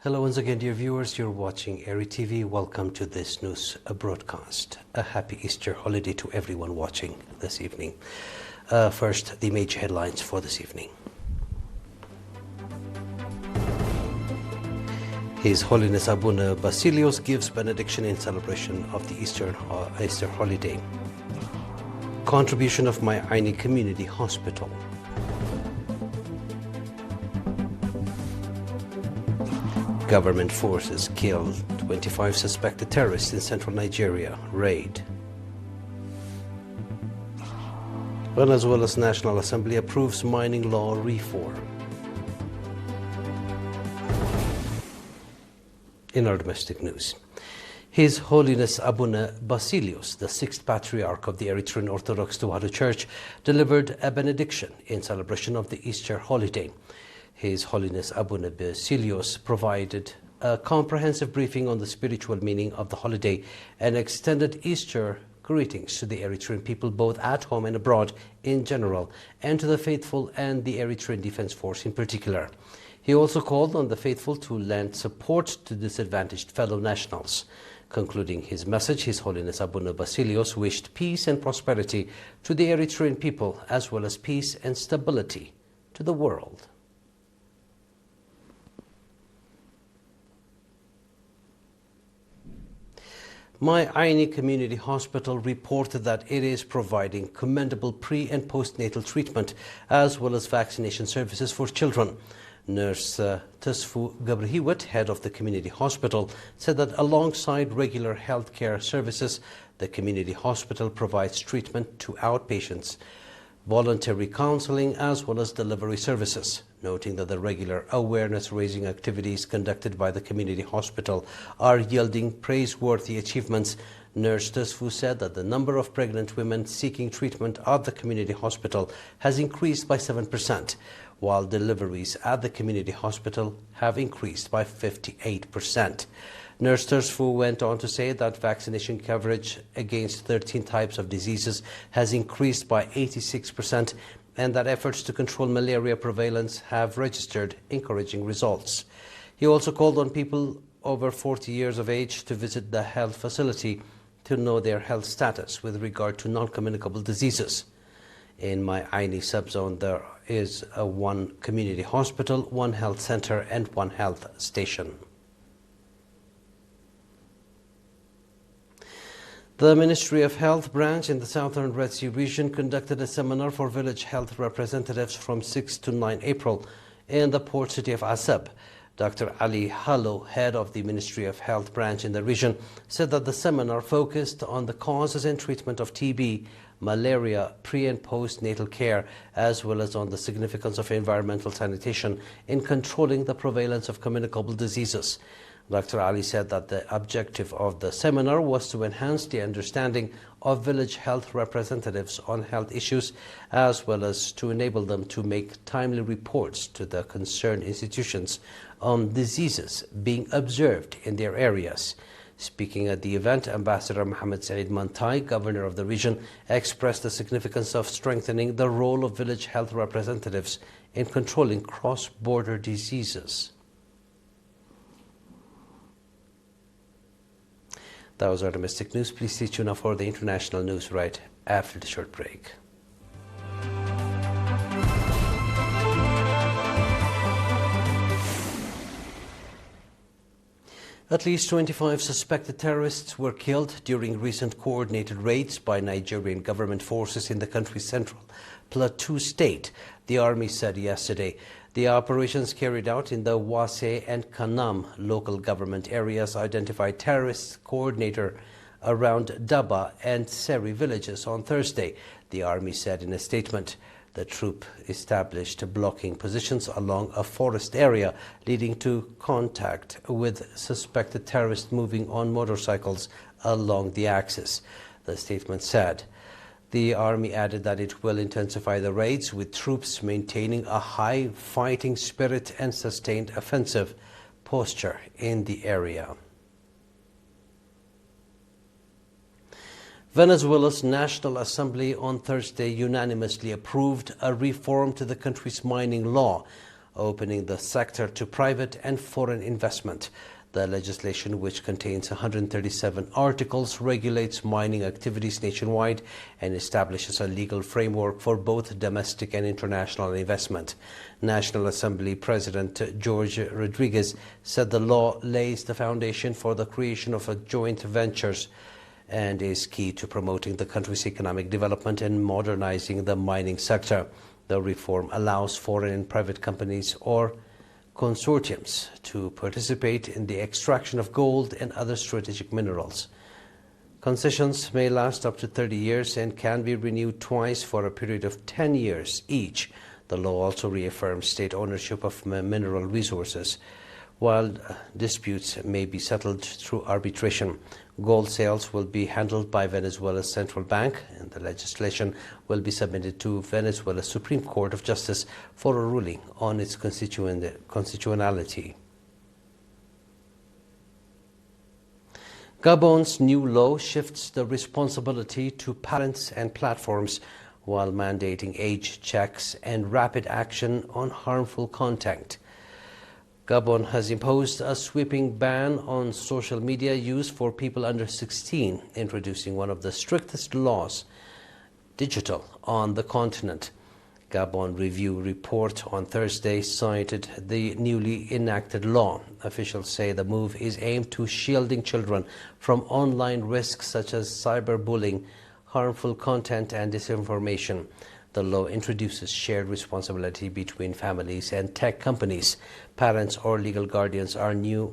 Hello once again, dear viewers. You're watching ERi-TV. Welcome to this news broadcast. A happy Easter holiday to everyone watching this evening. First, the major headlines for this evening. His Holiness Abuna Basilios gives benediction in celebration of the Easter holiday. Contribution of my Aini Community Hospital. Government forces kill 25 suspected terrorists in central Nigeria. Raid. Venezuela's National Assembly approves mining law reform. In our domestic news, His Holiness Abuna Basilios, the sixth Patriarch of the Eritrean Orthodox Tewahedo Church, delivered a benediction in celebration of the Easter holiday. His Holiness Abuna Basilios provided a comprehensive briefing on the spiritual meaning of the holiday and extended Easter greetings to the Eritrean people both at home and abroad in general, and to the faithful and the Eritrean Defense Force in particular. He also called on the faithful to lend support to disadvantaged fellow nationals. Concluding his message, His Holiness Abuna Basilios wished peace and prosperity to the Eritrean people, as well as peace and stability to the world. My Aini Community Hospital reported that it is providing commendable pre- and postnatal treatment as well as vaccination services for children. Nurse Tesfu Gabrihiwet, head of the community hospital, said that alongside regular healthcare services, the community hospital provides treatment to outpatients, voluntary counseling, as well as delivery services, noting that the regular awareness-raising activities conducted by the community hospital are yielding praiseworthy achievements. Nurse Tesfu said that the number of pregnant women seeking treatment at the community hospital has increased by 7%, while deliveries at the community hospital have increased by 58%. Nurse Tesfu went on to say that vaccination coverage against 13 types of diseases has increased by 86%, and that efforts to control malaria prevalence have registered encouraging results. He also called on people over 40 years of age to visit the health facility to know their health status with regard to non-communicable diseases. In my Aini subzone, there is one community hospital, one health center, and one health station. The Ministry of Health branch in the Southern Red Sea region conducted a seminar for village health representatives from 6 to 9 April in the port city of Asab. Dr. Ali Hallo, head of the Ministry of Health branch in the region, said that the seminar focused on the causes and treatment of TB, malaria, pre- and postnatal care, as well as on the significance of environmental sanitation in controlling the prevalence of communicable diseases. Dr. Ali said that the objective of the seminar was to enhance the understanding of village health representatives on health issues, as well as to enable them to make timely reports to the concerned institutions on diseases being observed in their areas. Speaking at the event, Ambassador Mohammed Saeed Mantai, governor of the region, expressed the significance of strengthening the role of village health representatives in controlling cross-border diseases. That was our domestic news. Please stay tuned for the international news right after the short break. At least 25 suspected terrorists were killed during recent coordinated raids by Nigerian government forces in the country's central Plateau state, the army said yesterday. The operations carried out in the Wase and Kanam local government areas identified terrorist coordinator around Daba and Seri villages on Thursday, the army said in a statement. The troop established blocking positions along a forest area, leading to contact with suspected terrorists moving on motorcycles along the axis, the statement said. The army added that it will intensify the raids, with troops maintaining a high fighting spirit and sustained offensive posture in the area. Venezuela's National Assembly on Thursday unanimously approved a reform to the country's mining law, opening the sector to private and foreign investment. The legislation, which contains 137 articles, regulates mining activities nationwide and establishes a legal framework for both domestic and international investment. National Assembly President George Rodriguez said the law lays the foundation for the creation of joint ventures and is key to promoting the country's economic development and modernizing the mining sector. The reform allows foreign and private companies or consortiums to participate in the extraction of gold and other strategic minerals. Concessions may last up to 30 years and can be renewed twice for a period of 10 years each. The law also reaffirms state ownership of mineral resources, while disputes may be settled through arbitration. Gold sales will be handled by Venezuela's central bank, and the legislation will be submitted to Venezuela's Supreme Court of Justice for a ruling on its constitutionality. Gabon's new law shifts the responsibility to parents and platforms while mandating age checks and rapid action on harmful content. Gabon has imposed a sweeping ban on social media use for people under 16, introducing one of the strictest laws digital on the continent. Gabon Review report on Thursday cited the newly enacted law. Officials say the move is aimed to shielding children from online risks such as cyberbullying, harmful content and disinformation. The law introduces shared responsibility between families and tech companies. Parents or legal guardians are now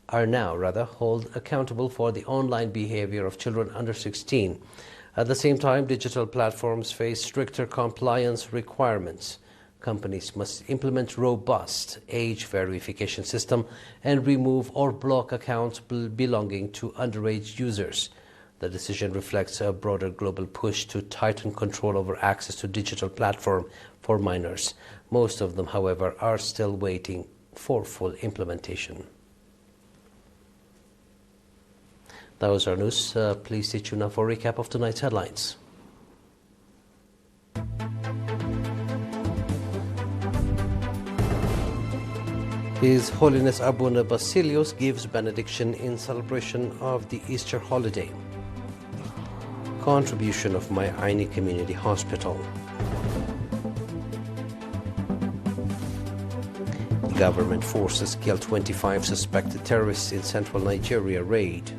held accountable for the online behavior of children under 16. At the same time, digital platforms face stricter compliance requirements. Companies must implement robust age verification system and remove or block accounts belonging to underage users. The decision reflects a broader global push to tighten control over access to digital platform for minors. Most of them, however, are still waiting for full implementation. That was our news. Please stay tuned now for a recap of tonight's headlines. His Holiness Abuna Basilios gives benediction in celebration of the Easter holiday. Contribution of my ERi Community Hospital. Government forces kill 25 suspected terrorists in central Nigeria raid.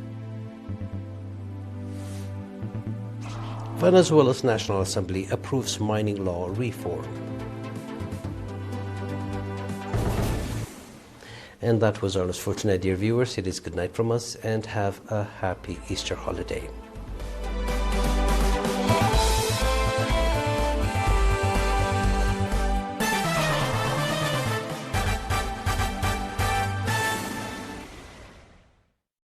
Venezuela's National Assembly approves mining law reform. And that was our news for tonight, dear viewers. It is good night from us and have a happy Easter holiday.